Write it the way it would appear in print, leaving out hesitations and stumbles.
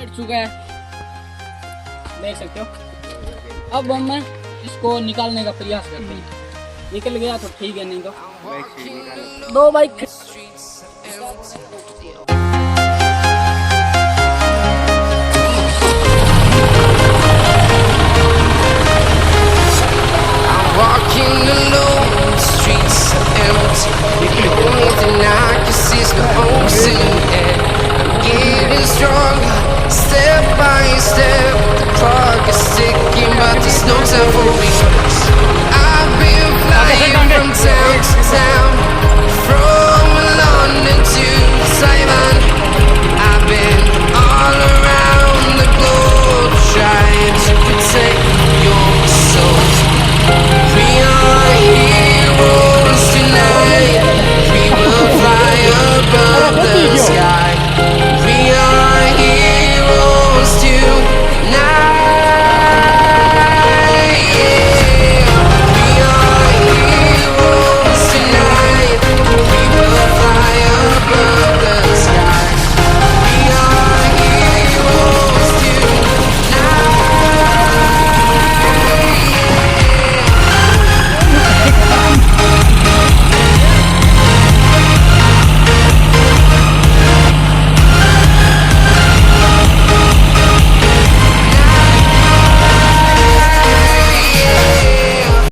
Cut चुका है, देख सकते हो। अब हम इसको निकालने का प्रयास करते हैं, निकल गया तो ठीक है, नहीं तो दो bike. Walking alone, the streets are empty. The only thing I can see is my own silhouette. I'm getting stronger, step by step. The clock is ticking, but there's no time for me. I've been flying from town to town.